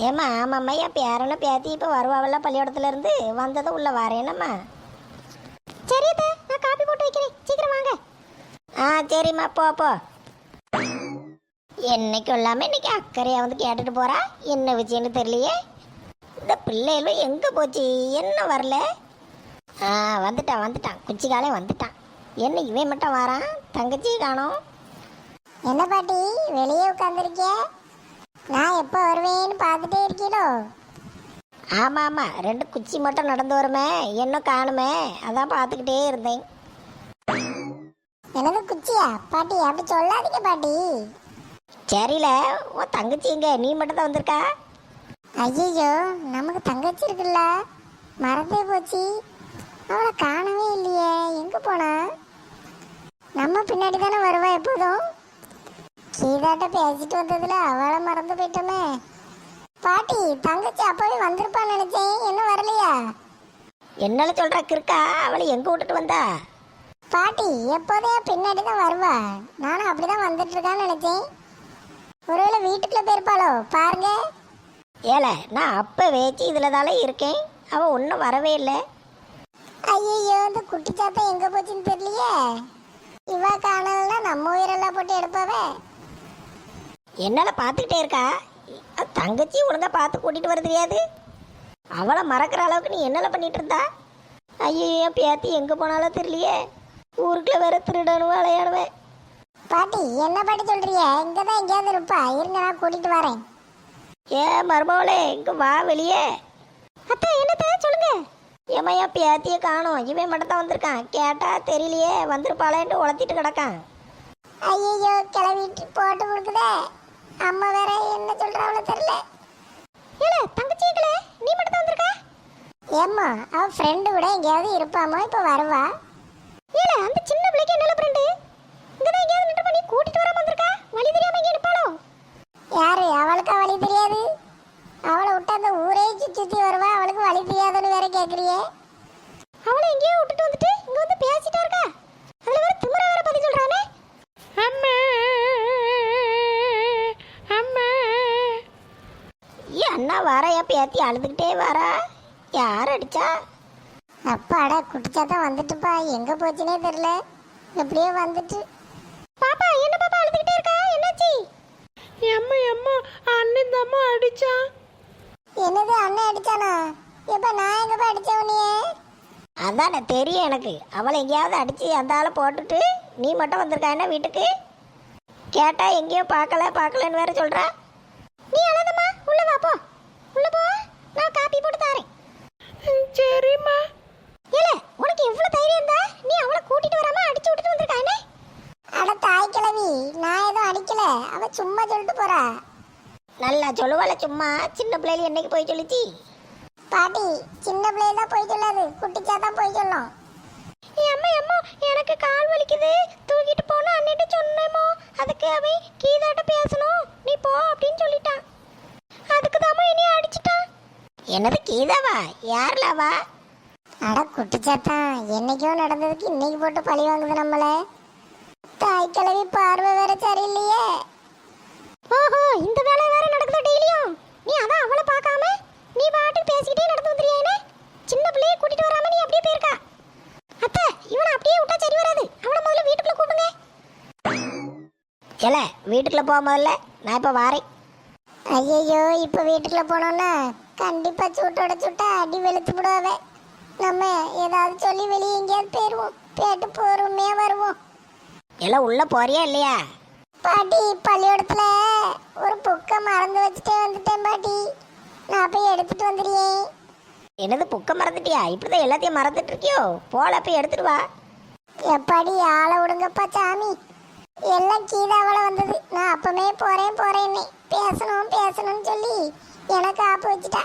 ஏம்மா ஆமாம்மா, என் பேரனை பேத்தி இப்போ வருவாவல்ல பள்ளிக்கூடத்துலேருந்து வந்ததும் உள்ள வரேனம்மா. சரி அத்தை, நான் காப்பி போட்டு வைக்கிறேன், சீக்கிரம் வாங்க. ஆ சரிம்மா, போ போ. என்னைக்கு இல்லாமல் இன்னைக்கு அக்கறையாக வந்து கேட்டுட்டு போகிறா. என்ன விஷயம்னு தெரியலையே. இந்த பிள்ளைகளும் எங்கே போச்சு, என்ன வரல? ஆ வந்துட்டான் குச்சி காலே வந்துட்டான். என்ன இவன் மட்டும் வரான், தங்கச்சியை காணோம். என்ன பாட்டி வெளியே உட்காந்துருக்கிய? நான் எப்போ வருவேன்னு பார்த்துட்டே இருக்கீங்களோ? ஆமாம் ஆமாம், 2 குச்சி மட்டும் நடந்து வருமே, இன்னும் காணுமே, அதான் பார்த்துக்கிட்டே இருந்தேன். எனது குச்சியா பாட்டி? அப்படி சொல்லாதீங்க பாட்டி. சரியில்ல, உன் தங்கச்சி எங்க? நீ மட்டும் தான் வந்திருக்கா? ஐயோ, நமக்கு தங்கச்சி இருக்குல்ல, மறந்தே போச்சு. அவளை காணவே இல்லையே, எங்கே போனா? நம்ம பின்னாடி தானே வருவா எப்போதும். கீதாட்ட பேசிட்டு வந்ததுல அவளை மறந்து போயிட்டோமே. பாட்டி தங்கச்சி அப்பவே வந்திருப்பான்னு நினைச்சேன், என்ன வரலையா? என்னால சொல்ற கிருக்கா, அவளை எங்க விட்டுட்டு வந்தா? பாட்டி எப்போதே பின்னாடி தான் வருவா, நானும் அப்படிதான் வந்துட்டு இருக்கான்னு நினைச்சேன். ஒருவேளை வீட்டுக்குள்ள போயிருப்பாளோ பாருங்க. ஏல, நான் அப்ப வேச்சு இதுல தானே இருக்கேன், அவ ஒன்றும் வரவே இல்லை. ஐயோ, இந்த குட்டி சாத்தா எங்க போச்சுன்னு தெரியலையே. இவ காணலன்னா நம்ம உயிரெல்லாம் போட்டு எடுப்பாவே. என்னால பார்த்துக்கிட்டே இருக்கா. தங்கச்சி ஒழுங்கா பார்த்து கூட்டிட்டு வர தெரியாது. அவளை மறக்கிற அளவுக்கு நீ என்னல பண்ணிட்டு இருந்தா? ஐயோ, என் பேத்தி எங்க போனாலும் தெரியலையே. ஊருக்குள்ள வேற திருடனும் விளையாடுவேன். பாட்டி என்ன பாட்டி சொல்றீங்க? இங்கதான் எங்கேயாவது இருப்பா, இருங்க நான் கூட்டிட்டு வரேன். மருமவளே, இங்க வா வெளியே. அத்தை என்னத்த சொல்லுங்க. ஏமா, என் பேத்தியை காணும், இவன் மட்டும் தான் வந்திருக்கான். கேட்டா தெரியலையே, வந்திருப்பாளேன்ட்டு உளத்திட்டு கிடக்கான். ஐயோ, கிளவிட்டு போட்டு கொடுக்குதே. அம்மா வேற என்ன சொல்றாவளோ தெரியல. ஏல தங்கச்சிகளே, நீ மட்டும் தான் வந்திருக்கா? ஏம்மா, அவ ஃப்ரெண்டு கூட எங்கேயாவது இருப்பாமோ, இப்போ வருவா. ஏல, அந்த சின்ன பிள்ளைக்கு என்னல ஃப்ரெண்டு? இங்கதான் எங்கேயாவது நின்று பண்ணி கூட்டிட்டு வராம வந்திருக்கா. வழி தெரியாம இங்கே நிப்பாளோ? யாரு? அவளுக்கு வழி தெரியாது. அவளை விட்டு அந்த ஊரே சுத்தி வருவா, அவளுக்கு வழி தெரியாதுன்னு வேற கேட்குறியே. அவளை எங்கேயோ விட்டுட்டு வந்துட்டு இங்க வந்து பேசிட்டா இருக்கா. அதுல வேற திமிரா வேற பதில் சொல்றானே. அம்மா அம்மா. அண்ணா வர, என் பேத்தி அழுதுகிட்டே வரா. யார் அடிச்சா? அப்பாடா, குட்டிச்சாத்தான் வந்துட்டுப்பா. எங்க போச்சுனே தெரியல, எப்படியோ வந்துட்டு. பாப்பா, என்ன பாப்பா அழுதுகிட்டே இருக்கா? என்னாச்சு? அம்மா அம்மா, அண்ணன் தம்மா அடிச்சான். என்னது, அண்ணன் அடிச்சானா? எப்ப நான் எங்கப்பா அடிச்ச உன்னையே? அதானே தெரியும் எனக்கு. அவளை எங்கேயாவது அடிச்சு அந்த ஆளை போட்டுட்டு நீ மட்டும் வந்திருக்கா என்ன வீட்டுக்கு? கேட்டா எங்கேயோ பார்க்கலன்னு வேற சொல்றா. நீ அழாதம்மா, உள்ள வா, போ உள்ள போ, நான் காப்பி போட்டு தாரேன். சரிம்மா. ஏல, உனக்கு எவ்வளவு தைரியம் இருந்தா நீ அவளை கூட்டிட்டு வராம அடிச்சு விட்டுட்டு வந்திருக்கா என்ன? அட தாய் கிழவி, நான் எதுவும் அடிக்கல, அவ சும்மா சொல்லிட்டு போறா. நல்லா சொல்லுவாள சும்மா. சின்ன பிள்ளைல என்னைக்கு போய் சொல்லிச்சு? பாட்டி சின்ன பிள்ளைல தான் போய் சொல்லாது, குட்டிச்சாத்தான் போய் சொல்லும். அம்மா அம்மா, எனக்கு கால் வலிக்குது, தூக்கிட்டு போன அன்னிட்டு சொன்னேமோ, அதுக்கு அவன் கீதாட்ட பேசணும், நீ போ அப்படின்னு சொல்லிட்டான். அதுக்கு தாமா என்னைய அடிச்சிட்டான். என்னது கீதாவா? யாருலாவா? அட குட்டிச்சாத்தான், என்னைக்கோ நடந்ததுக்கு இன்னைக்கு போட்டு பழி வாங்குது நம்மள. தாய் கிழவி பார்வை வேற சரியில்லையே. ஓஹோ, இந்த வேலை வேற நடக்குது டெய்லியும். நீ அதான் அவளை பார்க்காம நீ பாட்டுக்கு பேசிக்கிட்டே நடந்து வந்துறியானே. சின்ன பிள்ளைய கூட்டிட்டு வராம நீ அப்படியே போயிருக்கா. அத்தை, இவனை அப்படியே விட்டா சரி வராது. அவனை முதல்ல வீட்டுக்குள்ள கூட்டுங்க. ஏல, வீட்டுக்குள்ள போக முதல்ல, நான் இப்ப வாரேன். ஐயோ, இப்ப வீட்டுக்குள்ள போனோம்னா கண்டிப்பா சூட்டோட சுட்டா அடி வெளுத்து விடுவாவே. நம்ம ஏதாவது சொல்லி வெளியே எங்கேயாவது போயிருவோம், போயிட்டு பொறுமையா வருவோம். எல்லாம் உள்ள போறியா இல்லையா? பாட்டி பள்ளிக்கூடத்துல ஒரு புக்கை மறந்து வச்சுட்டே வந்துட்டேன் பாட்டி, நான் போய் எடுத்துட்டு வந்துடுறேன். என்னது, புக்க மறந்துட்டியா? இப்படிதான் எல்லாத்தையும் மறந்துட்டு இருக்கியோ? போல போய் எடுத்துட்டு வா. எப்பாடி ஆளை விடுங்கப்பா சாமி, எல்லாம் கீதாவளை வந்தது. நான் அப்பமே போறேன்னு பேசணும்னு சொல்லி எனக்கு ஆப்பு வச்சுட்டா.